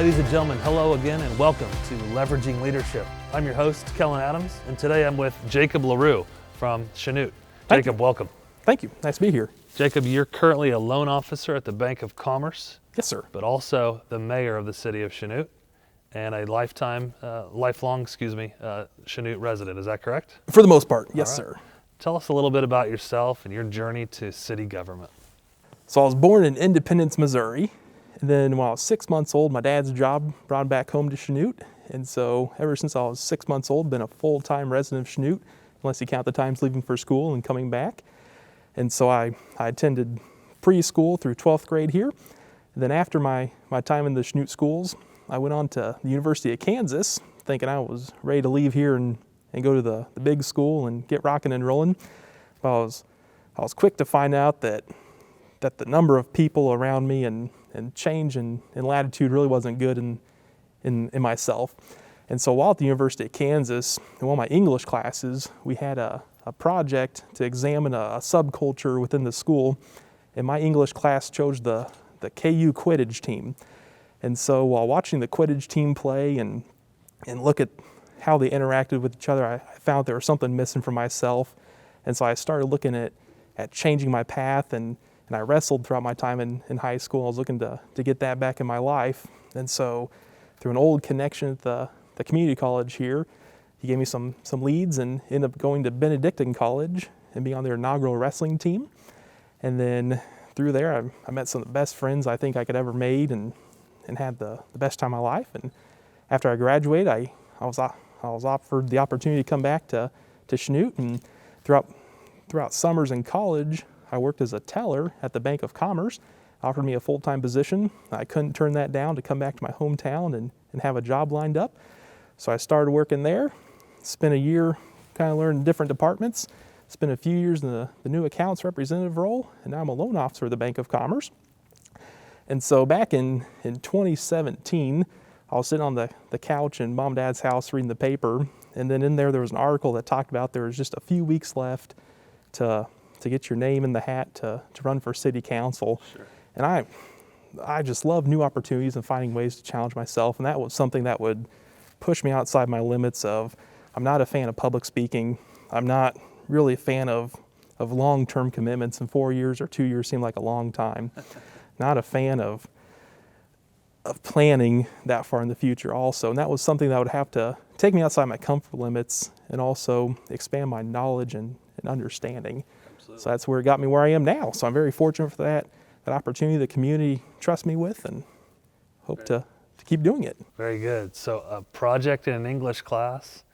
Ladies and gentlemen, hello again and welcome to Leveraging Leadership. I'm your host, Kellen Adams, and today I'm with Jacob LaRue from Chanute. Jacob, welcome. Thank you. Nice to be here. Jacob, you're currently a loan officer at the Bank of Commerce. Yes, sir. But also the mayor of the city of Chanute and a lifelong Chanute resident. Is that correct? For the most part, yes, sir. Tell us a little bit about yourself and your journey to city government. So I was born in Independence, Missouri. And then when I was 6 months old, my dad's job brought him back home to Chanute. And so ever since I was 6 months old, been a full-time resident of Chanute, unless you count the times leaving for school and coming back. And so I attended preschool through 12th grade here. And then after my time in the Chanute schools, I went on to the University of Kansas, thinking I was ready to leave here and go to the big school and get rocking and rolling. But I was quick to find out that the number of people around me and change in latitude really wasn't good in myself. And so while at the University of Kansas, in one of my English classes, we had a project to examine a subculture within the school, and my English class chose the KU Quidditch team. And so while watching the Quidditch team play and look at how they interacted with each other, I found there was something missing for myself. And so I started looking at changing my path, and I wrestled throughout my time in high school. I was looking to get that back in my life. And so through an old connection at the community college here, he gave me some leads and ended up going to Benedictine College and being on their inaugural wrestling team. And then through there, I met some of the best friends I think I could ever made and had the best time of my life. And after I graduated, I was offered the opportunity to come back to Chanute. And throughout summers in college, I worked as a teller at the Bank of Commerce, offered me a full-time position. I couldn't turn that down to come back to my hometown and have a job lined up. So I started working there, spent a year kind of learning different departments, spent a few years in the new accounts representative role, and now I'm a loan officer at the Bank of Commerce. And so back in 2017, I was sitting on the couch in Mom and Dad's house reading the paper, and then in there was an article that talked about there was just a few weeks left to get your name in the hat to run for city council. Sure. And I just love new opportunities and finding ways to challenge myself, and that was something that would push me outside my limits of, I'm not a fan of public speaking. I'm not really a fan of long-term commitments, and 4 years or 2 years seem like a long time. Not a fan of planning that far in the future also, and that was something that would have to take me outside my comfort limits and also expand my knowledge and understanding. Absolutely. So that's where it got me where I am now. So I'm very fortunate for that opportunity the community trusts me with, and hope to keep doing it. Very good. So a project in an English class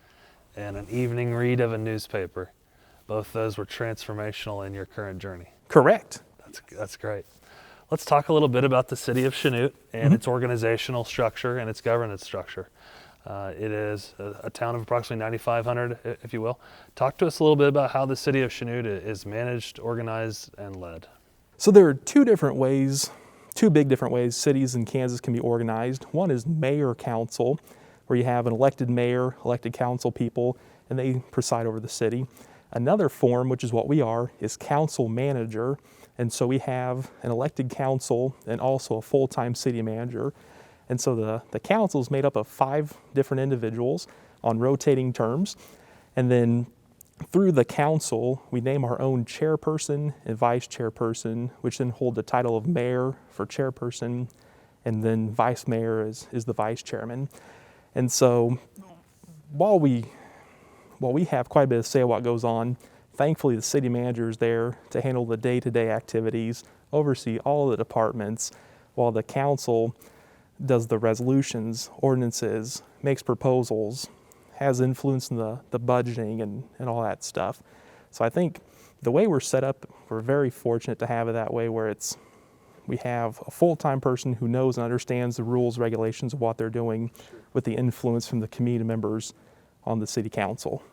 and an evening read of a newspaper, both those were transformational in your current journey. Correct. That's great. Let's talk a little bit about the city of Chanute and its organizational structure and its governance structure. It is a town of approximately 9,500, if you will. Talk to us a little bit about how the city of Chanute is managed, organized, and led. So there are two big different ways cities in Kansas can be organized. One is mayor-council, where you have an elected mayor, elected council people, and they preside over the city. Another form, which is what we are, is council manager. And so we have an elected council and also a full-time city manager. And so the council is made up of 5 different individuals on rotating terms. And then through the council, we name our own chairperson and vice chairperson, which then hold the title of mayor for chairperson, and then vice mayor is the vice chairman. And so while we have quite a bit of say of what goes on, thankfully the city manager is there to handle the day-to-day activities, oversee all the departments, while the council does the resolutions, ordinances, makes proposals, has influence in the budgeting and all that stuff. So I think the way we're set up, we're very fortunate to have it that way, where we have a full-time person who knows and understands the rules, regulations of what they're doing, with the influence from the community members on the city council.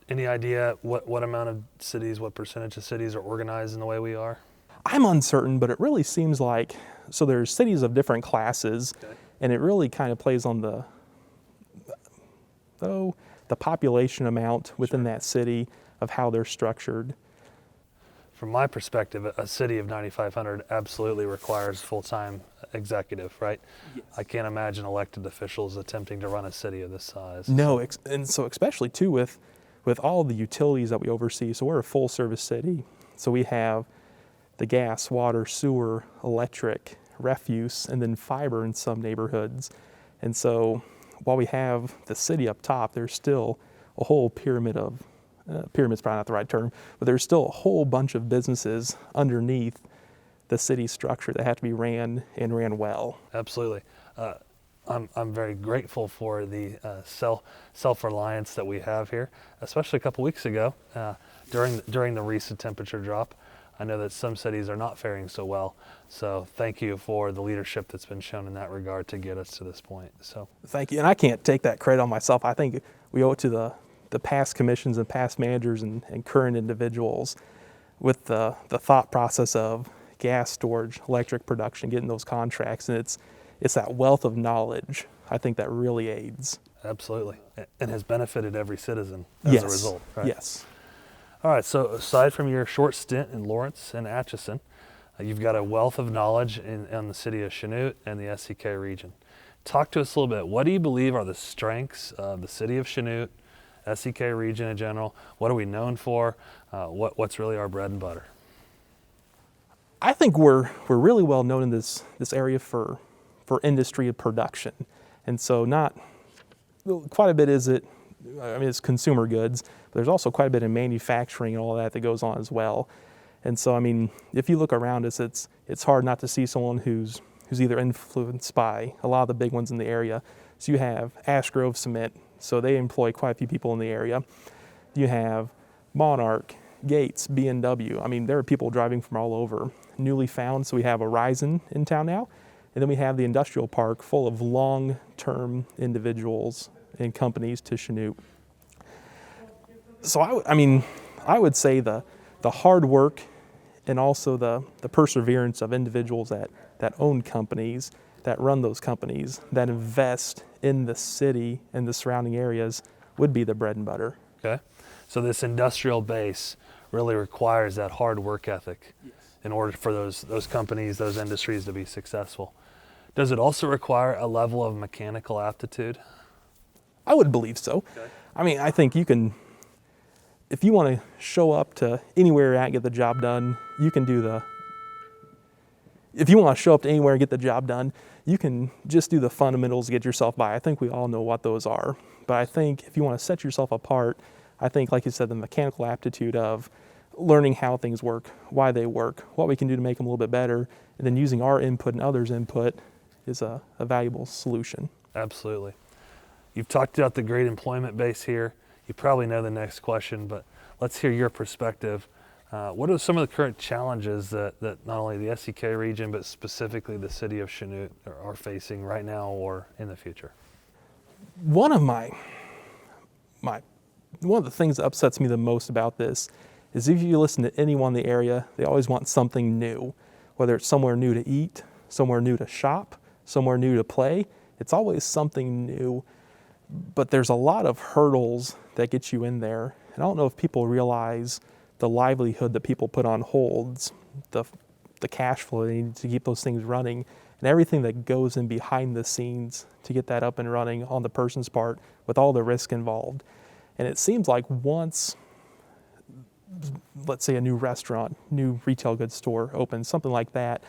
Any idea what amount of cities, what percentage of cities are organized in the way we are? I'm uncertain, but it really seems like, so there's cities of different classes, and it really kind of plays on the population amount within that city of how they're structured. From my perspective, a city of 9,500 absolutely requires full-time executive, right? Yes. I can't imagine elected officials attempting to run a city of this size. No, and so especially too with all the utilities that we oversee. So we're a full service city. So we have the gas, water, sewer, electric, refuse, and then fiber in some neighborhoods. And so while we have the city up top, there's still a whole pyramid of, pyramid's probably not the right term, but there's still a whole bunch of businesses underneath the city structure that have to be ran and ran well. Absolutely. I'm very grateful for the self-reliance that we have here, especially a couple weeks ago during the recent temperature drop. I know that some cities are not faring so well, so thank you for the leadership that's been shown in that regard to get us to this point. So Thank you, and I can't take that credit on myself. I think we owe it to the past commissions and past managers and current individuals with the thought process of gas storage, electric production, getting those contracts, and it's that wealth of knowledge, I think, that really aids. absolutely, and has benefited every citizen as a result. Right? Yes. All right, so aside from your short stint in Lawrence and Atchison, you've got a wealth of knowledge in the city of Chanute and the SEK region. Talk to us a little bit. What do you believe are the strengths of the city of Chanute, SEK region in general? What are we known for? What's really our bread and butter? I think we're really well known in this area for industry and production, and so not quite a bit it's consumer goods, but there's also quite a bit of manufacturing and all that goes on as well. And so if you look around us, it's hard not to see someone who's either influenced by a lot of the big ones in the area. So you have Ash Grove Cement, so they employ quite a few people in the area. You have Monarch, Gates, B&W. There are people driving from all over. Newly found, so we have Horizon in town now, and then we have the industrial park full of long-term individuals and companies to Chanute. So I would say the hard work and also the perseverance of individuals that own companies, that run those companies, that invest in the city and the surrounding areas would be the bread and butter. Okay, so this industrial base really requires that hard work ethic in order for those companies, those industries to be successful. Does it also require a level of mechanical aptitude? I would believe so. Okay. I think you can, if you want to show up to anywhere you're at and get the job done, you can if you want to show up to anywhere and get the job done, you can just do the fundamentals to get yourself by. I think we all know what those are. But I think if you want to set yourself apart, I think, like you said, the mechanical aptitude of learning how things work, why they work, what we can do to make them a little bit better, and then using our input and others' input is a valuable solution. Absolutely. You've talked about the great employment base here. You probably know the next question, but let's hear your perspective. What are some of the current challenges that not only the SEK region, but specifically the city of Chanute are facing right now or in the future? One of the things that upsets me the most about this is if you listen to anyone in the area, they always want something new, whether it's somewhere new to eat, somewhere new to shop, somewhere new to play. It's always something new, but there's a lot of hurdles that get you in there. And I don't know if people realize the livelihood that people put on holds, the cash flow they need to keep those things running, and everything that goes in behind the scenes to get that up and running on the person's part with all the risk involved. And it seems like once, let's say a new restaurant, new retail goods store opens, something like that,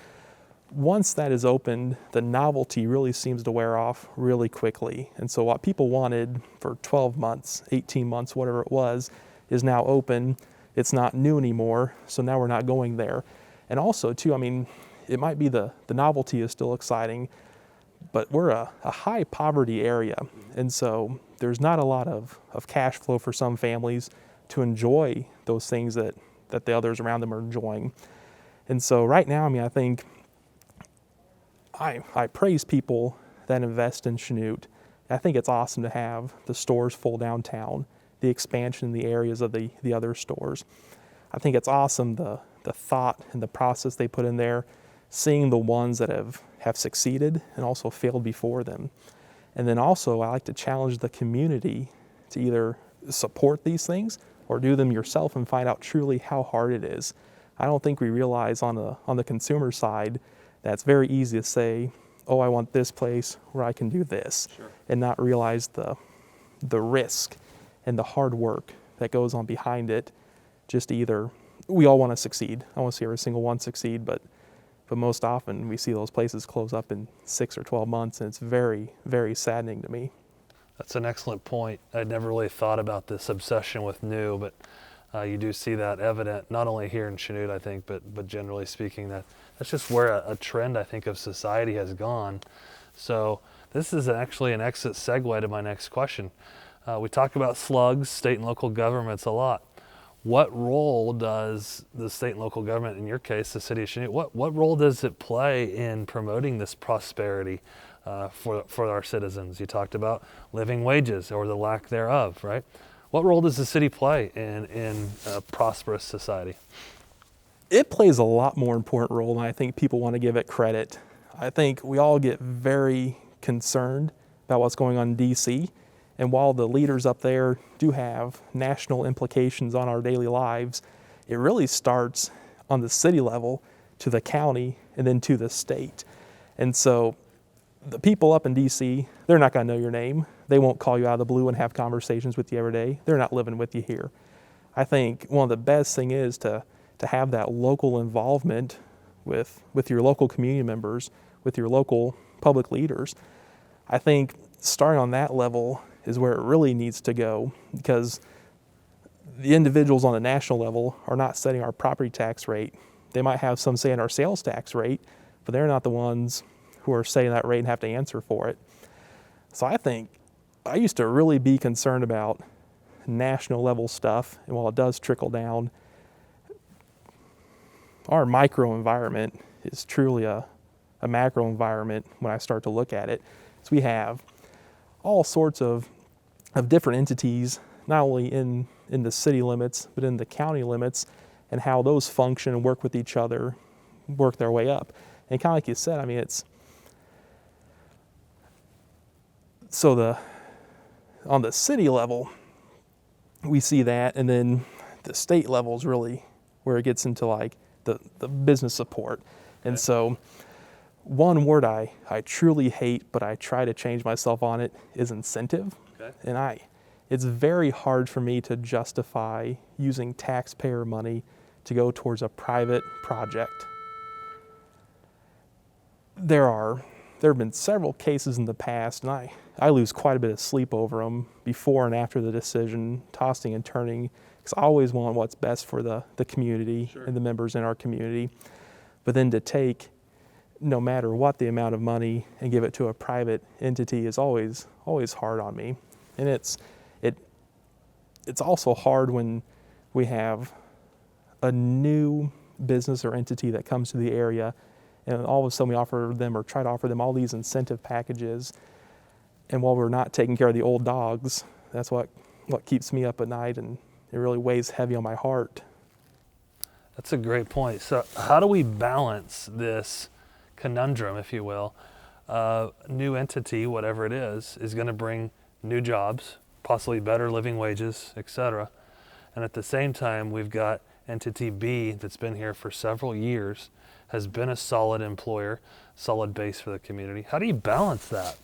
once that is opened, the novelty really seems to wear off really quickly. And so what people wanted for 12 months, 18 months, whatever it was, is now open. It's not new anymore, so now we're not going there. And also, too, it might be the novelty is still exciting, but we're a high poverty area. And so there's not a lot of cash flow for some families to enjoy those things that the others around them are enjoying. And so right now, I think I praise people that invest in Chanute. I think it's awesome to have the stores full downtown, the expansion in the areas of the other stores. I think it's awesome the thought and the process they put in there, seeing the ones that have succeeded and also failed before them. And then also I like to challenge the community to either support these things or do them yourself and find out truly how hard it is. I don't think we realize on the consumer side that's very easy to say, oh, I want this place where I can do this, Sure. and not realize the risk and the hard work that goes on behind it. Just either, we all want to succeed. I want to see every single one succeed, but most often we see those places close up in 6 or 12 months, and it's very, very saddening to me. That's an excellent point. I'd never really thought about this obsession with new, but you do see that evident not only here in Chanute, I think, but generally speaking, that's just where a trend, I think, of society has gone. So this is actually an exit segue to my next question. We talk about slugs, state and local governments, a lot. What role does the state and local government, in your case, the city of Chanute, what role does it play in promoting this prosperity for our citizens? You talked about living wages or the lack thereof, right? What role does the city play in a prosperous society? It plays a lot more important role than I think people want to give it credit. I think we all get very concerned about what's going on in DC. And while the leaders up there do have national implications on our daily lives, it really starts on the city level to the county and then to the state. And so the people up in DC, they're not going to know your name. They won't call you out of the blue and have conversations with you every day. They're not living with you here. I think one of the best thing is to have that local involvement with your local community members, with your local public leaders. I think starting on that level is where it really needs to go, because the individuals on the national level are not setting our property tax rate. They might have some say in our sales tax rate, but they're not the ones who are setting that rate and have to answer for it. So I think I used to really be concerned about national level stuff, and while it does trickle down, our micro environment is truly a macro environment when I start to look at it. So we have all sorts of different entities, not only in the city limits, but in the county limits, and how those function and work with each other, work their way up. And kind of like you said, I mean, on the city level, we see that, and then the state level is really where it gets into like the business support. And Okay. so one word I truly hate, but I try to change myself on it, is incentive. Okay. And it's very hard for me to justify using taxpayer money to go towards a private project. There have been several cases in the past, and I lose quite a bit of sleep over them before and after the decision, tossing and turning, because I always want what's best for the community. Sure. And the members in our community. But then to take no matter what the amount of money and give it to a private entity is always hard on me. And it's also hard when we have a new business or entity that comes to the area, and all of a sudden we offer them or try to offer them all these incentive packages, and while we're not taking care of the old dogs, that's what keeps me up at night, and it really weighs heavy on my heart. That's a great point. So how do we balance this conundrum, if you will? New entity, whatever it is going to bring new jobs, possibly better living wages, etc. And at the same time, we've got entity B that's been here for several years, has been a solid employer, solid base for the community. How do you balance that?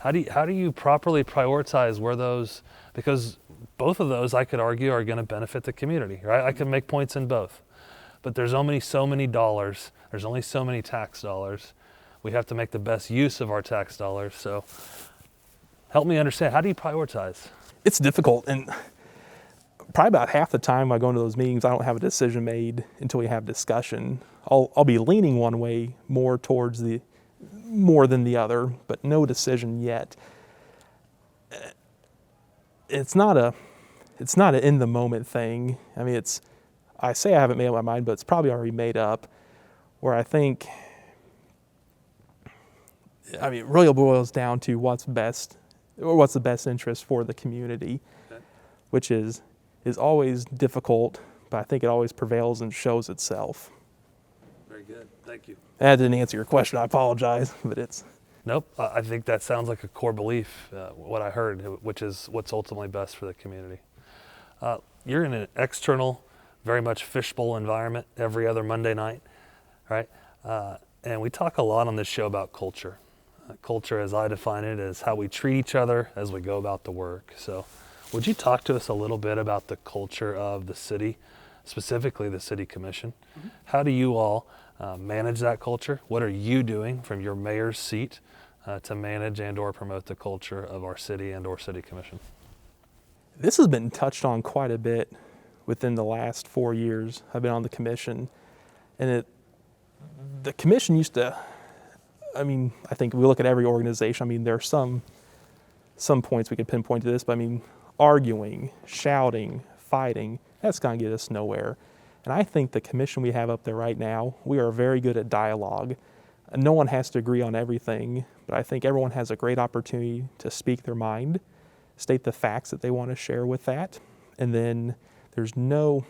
How do you properly prioritize where those, because both of those, I could argue, are going to benefit the community, right? I can make points in both. But there's only so many dollars. There's only so many tax dollars. We have to make the best use of our tax dollars. So help me understand, how do you prioritize? It's difficult, and probably about half the time I go into those meetings, I don't have a decision made until we have discussion. I'll be leaning one way more than the other, but no decision yet. It's not an in the moment thing. I mean, I say I haven't made up my mind, but it's probably already made up, where I think, it really boils down to what's best, or what's the best interest for the community. Okay. Which is always difficult, but I think it always prevails and shows itself. Very good, thank you. That didn't answer your question, I apologize, but it's... Nope, I think that sounds like a core belief, what I heard, which is what's ultimately best for the community. You're in an external, very much fishbowl environment every other Monday night, right? And we talk a lot on this show about culture. Culture, as I define it, is how we treat each other as we go about the work. So would you talk to us a little bit about the culture of the city, specifically the city commission? Mm-hmm. How do you all manage that culture? What are you doing from your mayor's seat to manage and or promote the culture of our city and or city commission? This has been touched on quite a bit within the last 4 years I've been on the commission. And the commission used to, I think we look at every organization. There are some points we could pinpoint to this, but arguing, shouting, fighting, that's going to get us nowhere. And I think the commission we have up there right now, we are very good at dialogue. No one has to agree on everything, but I think everyone has a great opportunity to speak their mind, state the facts that they want to share with that, and then there's no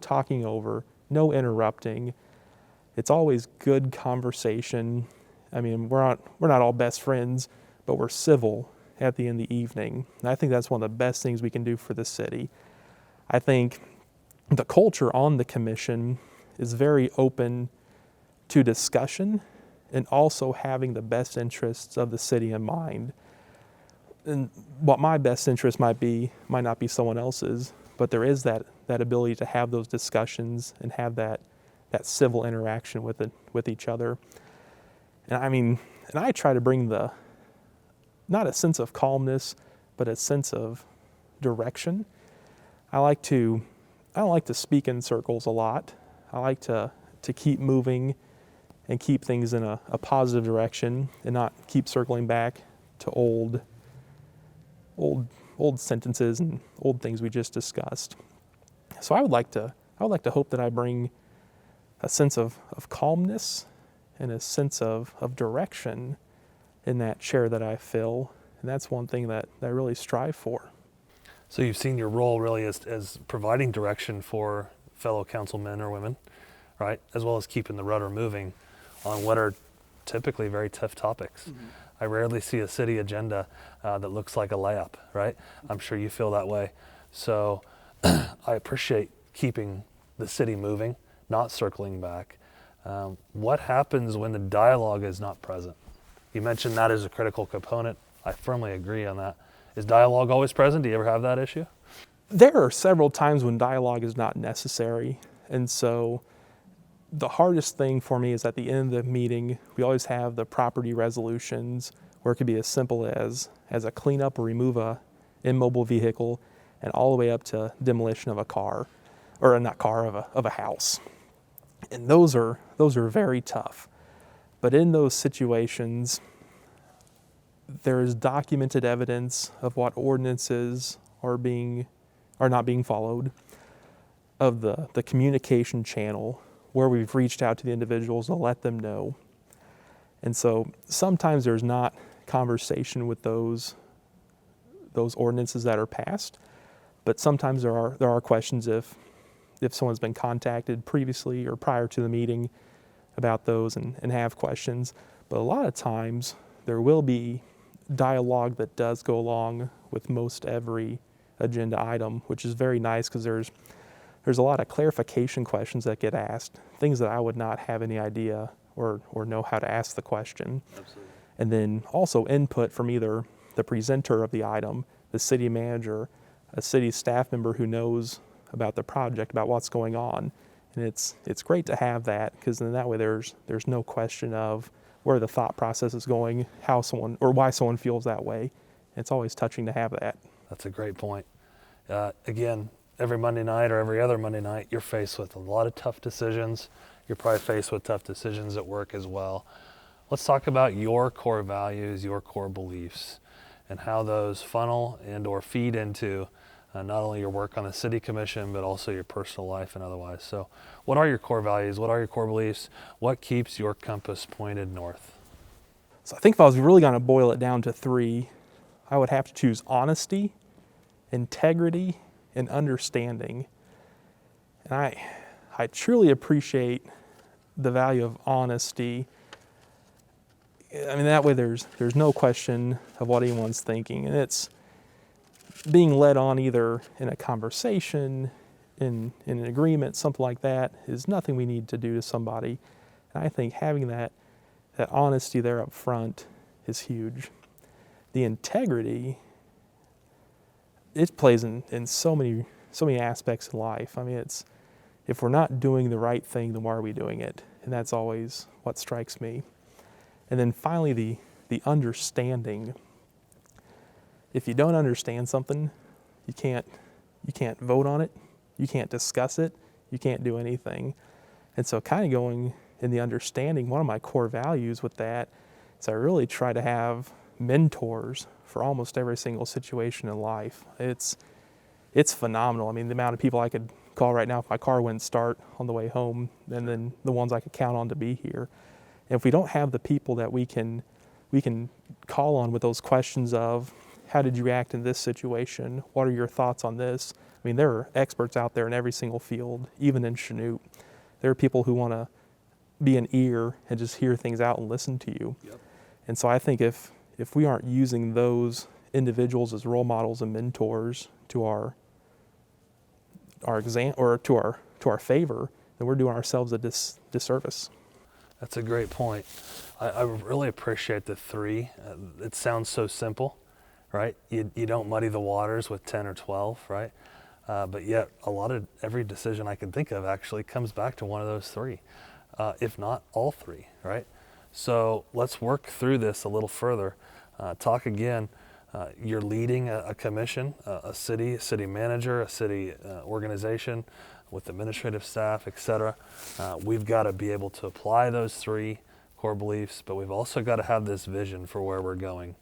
talking over, no interrupting. It's always good conversation. We're not all best friends, but we're civil at the end of the evening. And I think that's one of the best things we can do for the city. I think the culture on the commission is very open to discussion and also having the best interests of the city in mind. And what my best interest might not be someone else's, but there is that ability to have those discussions and have that civil interaction with each other. And I try to bring not a sense of calmness, but a sense of direction. I don't like to speak in circles a lot. I like to keep moving and keep things in a positive direction and not keep circling back to old sentences and old things we just discussed. So I would like to hope that I bring a sense of calmness and a sense of direction in that chair that I fill. And that's one thing that I really strive for. So you've seen your role really as providing direction for fellow councilmen or women, right? As well as keeping the rudder moving on what are typically very tough topics. Mm-hmm. I rarely see a city agenda that looks like a layup, right? I'm sure you feel that way. So I appreciate keeping the city moving, not circling back. What happens when the dialogue is not present? You mentioned that as a critical component. I firmly agree on that. Is dialogue always present? Do you ever have that issue? There are several times when dialogue is not necessary. And so the hardest thing for me is at the end of the meeting, we always have the property resolutions where it could be as simple as a cleanup or remove a immobile vehicle and all the way up to demolition of a car, or not car, of a house. And those are very tough. But in those situations, there is documented evidence of what ordinances are not being followed, of the communication channel where we've reached out to the individuals to let them know. And so sometimes there's not conversation with those ordinances that are passed, but sometimes there are questions if someone's been contacted previously or prior to the meeting about those and have questions. But a lot of times there will be dialogue that does go along with most every agenda item, which is very nice because there's a lot of clarification questions that get asked, things that I would not have any idea or know how to ask the question. Absolutely. And then also input from either the presenter of the item, the city manager, a city staff member who knows about the project, about what's going on. And it's great to have that, because then that way there's no question of where the thought process is going, how someone or why someone feels that way. It's always touching to have that. That's a great point. Again, every Monday night or every other Monday night, you're faced with a lot of tough decisions. You're probably faced with tough decisions at work as well. Let's talk about your core values, your core beliefs, and how those funnel and or feed into not only your work on the city commission, but also your personal life and otherwise. So what are your core values? What are your core beliefs? What keeps your compass pointed north? So I think if I was really going to boil it down to 3, I would have to choose honesty, integrity, and understanding. And I truly appreciate the value of honesty. That way there's no question of what anyone's thinking, and it's being led on either in a conversation, in an agreement, something like that, is nothing we need to do to somebody. And I think having that honesty there up front is huge. The integrity, it plays in so many aspects in life. I mean, it's, if we're not doing the right thing, then why are we doing it? And that's always what strikes me. And then finally, the understanding. If you don't understand something, you can't vote on it, you can't discuss it, you can't do anything. And so kind of going in the understanding, one of my core values with that is I really try to have mentors for almost every single situation in life. It's phenomenal. I mean, the amount of people I could call right now if my car wouldn't start on the way home, and then the ones I could count on to be here. And if we don't have the people that we can call on with those questions of, how did you react in this situation? What are your thoughts on this? I mean, there are experts out there in every single field, even in Chanute. There are people who want to be an ear and just hear things out and listen to you. Yep. And so I think if we aren't using those individuals as role models and mentors to our exam or to our favor, then we're doing ourselves a disservice. That's a great point. I really appreciate the three. It sounds so simple, right? You don't muddy the waters with 10 or 12, right? But yet every decision I can think of actually comes back to one of those three, if not all three, right? So let's work through this a little further. Talk again. You're leading a commission, a city manager, a city organization with administrative staff, etc. We've got to be able to apply those three core beliefs, but we've also got to have this vision for where we're going.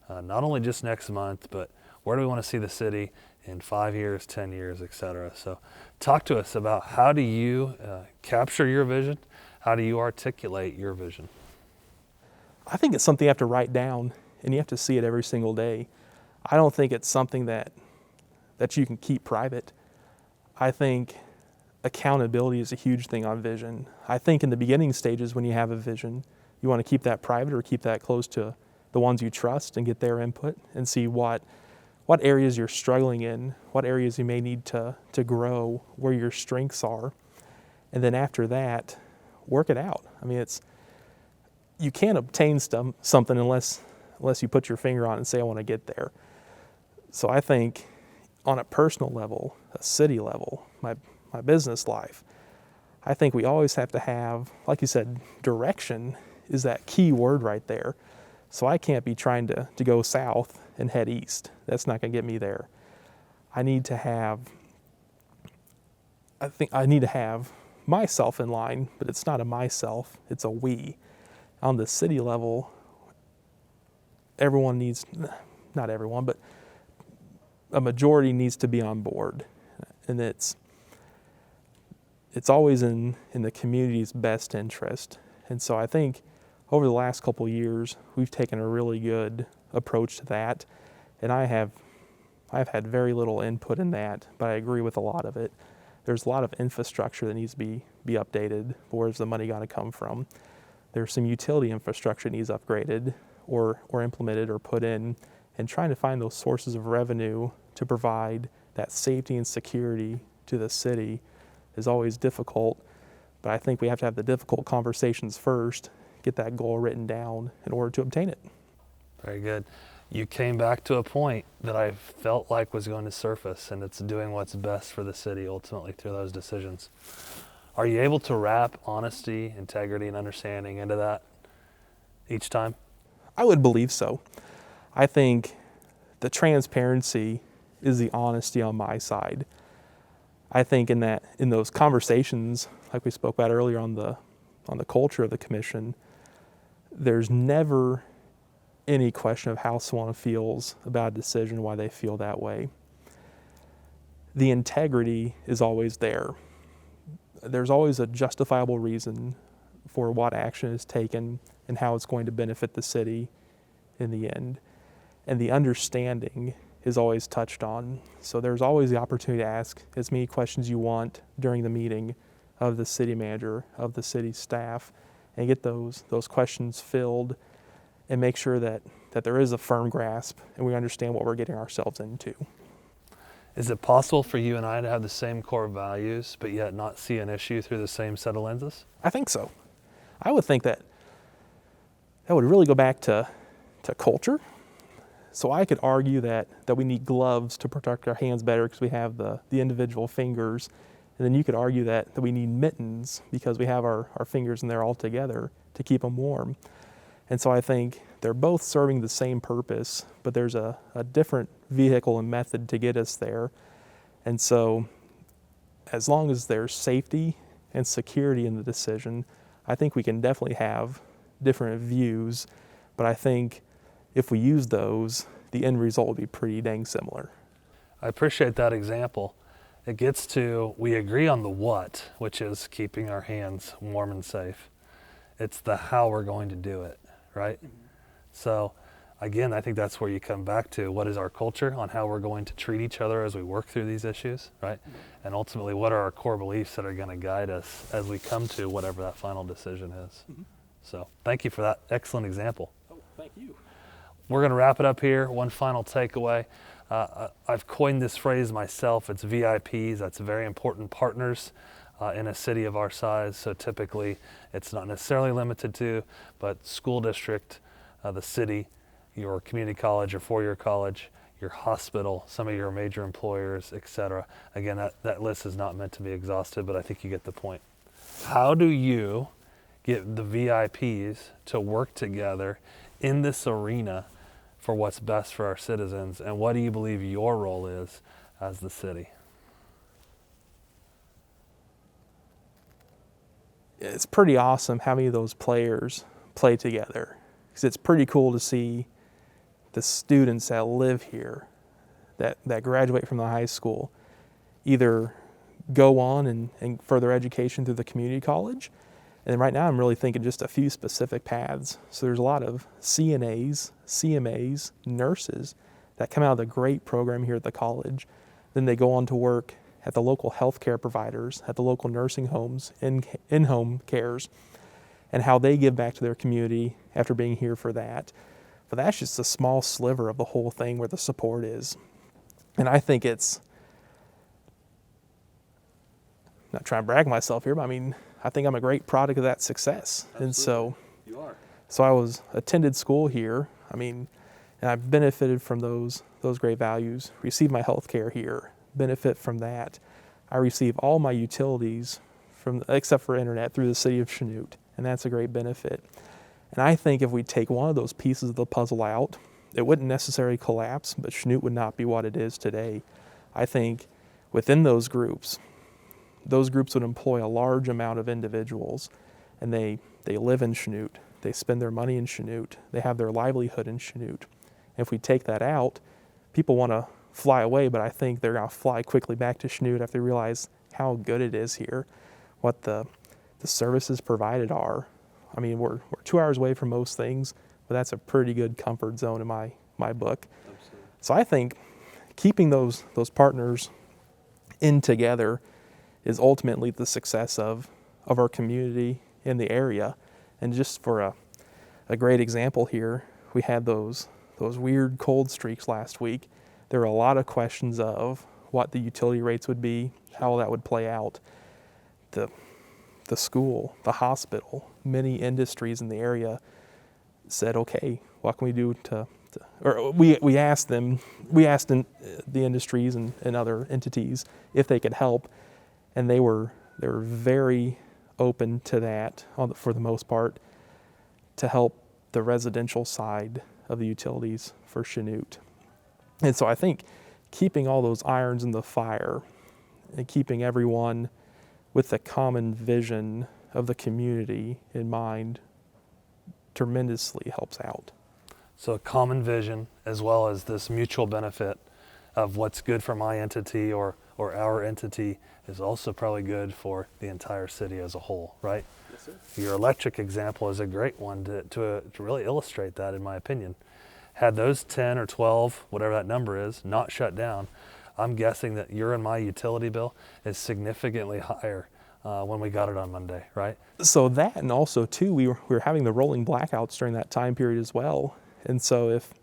Not only just next month, but where do we want to see the city in 5 years, 10 years, etc. So talk to us about, how do you capture your vision? How do you articulate your vision? I think it's something you have to write down, and you have to see it every single day. I don't think it's something that you can keep private. I think accountability is a huge thing on vision. I think in the beginning stages when you have a vision, you want to keep that private or keep that close to the ones you trust and get their input and see what areas you're struggling in, what areas you may need to grow, where your strengths are. And then after that, work it out. I mean, you can't obtain something unless you put your finger on it and say, I want to get there. So I think on a personal level, a city level, my business life, I think we always have to have, like you said, direction is that key word right there. So I can't be trying to go south and head east. That's not going to get me there. I need to have myself in line, but it's not a myself, it's a we. On the city level, everyone needs, not everyone, but a majority needs to be on board. And it's always in the community's best interest. And so I think over the last couple of years, we've taken a really good approach to that. And I've had very little input in that, but I agree with a lot of it. There's a lot of infrastructure that needs to be updated. Where's the money going to come from? There's some utility infrastructure that needs upgraded or implemented or put in, and trying to find those sources of revenue to provide that safety and security to the city is always difficult. But I think we have to have the difficult conversations first, get that goal written down in order to obtain it. Very good. You came back to a point that I felt like was going to surface, and it's doing what's best for the city ultimately through those decisions. Are you able to wrap honesty, integrity, and understanding into that each time? I would believe so. I think the transparency is the honesty on my side. I think in those conversations, like we spoke about earlier on the culture of the commission, there's never any question of how someone feels about a decision, why they feel that way. The integrity is always there. There's always a justifiable reason for what action is taken and how it's going to benefit the city in the end. And the understanding is always touched on. So there's always the opportunity to ask as many questions you want during the meeting of the city manager, of the city staff, and get those questions filled and make sure that there is a firm grasp and we understand what we're getting ourselves into. Is it possible for you and I to have the same core values, but yet not see an issue through the same set of lenses? I think so. I would think that would really go back to culture. So I could argue that we need gloves to protect our hands better because we have the individual fingers. And then you could argue that we need mittens because we have our fingers in there all together to keep them warm. And so I think they're both serving the same purpose, but there's a different vehicle and method to get us there. And so as long as there's safety and security in the decision, I think we can definitely have different views. But I think if we use those, the end result would be pretty dang similar. I appreciate that example. It gets to, we agree on the what, which is keeping our hands warm and safe. It's the how we're going to do it, right? Mm-hmm. So again, I think that's where you come back to what is our culture on how we're going to treat each other as we work through these issues, right? Mm-hmm. And ultimately, what are our core beliefs that are going to guide us as we come to whatever that final decision is. Mm-hmm. So thank you for that excellent example. Oh, thank you. We're going to wrap it up here. One final takeaway. I've coined this phrase myself. It's VIPs. That's very important partners in a city of our size. So typically, it's not necessarily limited to, but school district, the city, your community college or four-year college, your hospital, some of your major employers, etc. Again, that list is not meant to be exhaustive, but I think you get the point. How do you get the VIPs to work together in this arena for what's best for our citizens, and what do you believe your role is as the city? It's pretty awesome how many of those players play together, because it's pretty cool to see the students that live here, that graduate from the high school, either go on and further education through the community college. And right now I'm really thinking just a few specific paths. So there's a lot of CNAs, CMAs, nurses that come out of the great program here at the college. Then they go on to work at the local healthcare providers, at the local nursing homes, in-home cares, and how they give back to their community after being here for that. But that's just a small sliver of the whole thing where the support is. And I think it's, not trying to brag myself here, but I think I'm a great product of that success. Absolutely. And so you are. So I attended school here. And I've benefited from those great values. Received my health care here. Benefit from that. I receive all my utilities except for internet through the city of Chanute, and that's a great benefit. And I think if we take one of those pieces of the puzzle out, it wouldn't necessarily collapse, but Chanute would not be what it is today. I think within those groups would employ a large amount of individuals, and they live in Chanute. They spend their money in Chanute. They have their livelihood in Chanute. And if we take that out, people want to fly away, but I think they're going to fly quickly back to Chanute after they realize how good it is here, what the services provided are. We're 2 hours away from most things, but that's a pretty good comfort zone in my book. Absolutely. So I think keeping those partners in together is ultimately the success of our community in the area. And just for a great example here, we had those weird cold streaks last week. There were a lot of questions of what the utility rates would be, how that would play out. The school, the hospital, many industries in the area said, okay, what can we do we asked the industries and other entities if they could help, and they were very open to that for the most part, to help the residential side of the utilities for Chanute. And so I think keeping all those irons in the fire and keeping everyone with the common vision of the community in mind tremendously helps out. So a common vision, as well as this mutual benefit of what's good for my entity or our entity, is also probably good for the entire city as a whole, right? Yes, sir. Your electric example is a great one to really illustrate that, in my opinion. Had those 10 or 12, whatever that number is, not shut down, I'm guessing that your and my utility bill is significantly higher when we got it on Monday, right? So that, and also too, we were having the rolling blackouts during that time period as well. And so if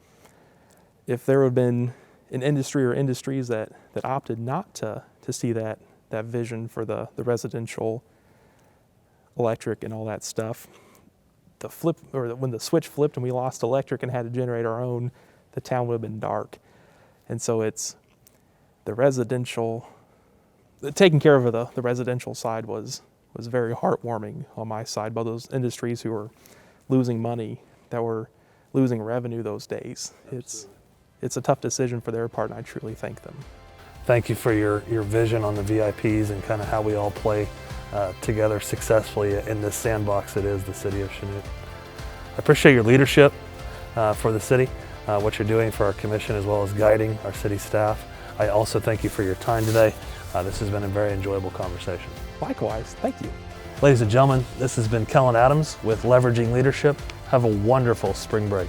there would have been an industry or industries that opted not to see that vision for the residential electric and all that stuff, when the switch flipped and we lost electric and had to generate our own, the town would have been dark. And so it's the residential, taking care of the residential side was very heartwarming on my side by those industries who were losing money, that were losing revenue those days. It's a tough decision for their part, and I truly thank them. Thank you for your vision on the VIPs and kind of how we all play together successfully in this sandbox that is the city of Chanute. I appreciate your leadership for the city, what you're doing for our commission as well as guiding our city staff. I also thank you for your time today. This has been a very enjoyable conversation. Likewise, thank you. Ladies and gentlemen, this has been Kellen Adams with Leveraging Leadership. Have a wonderful spring break.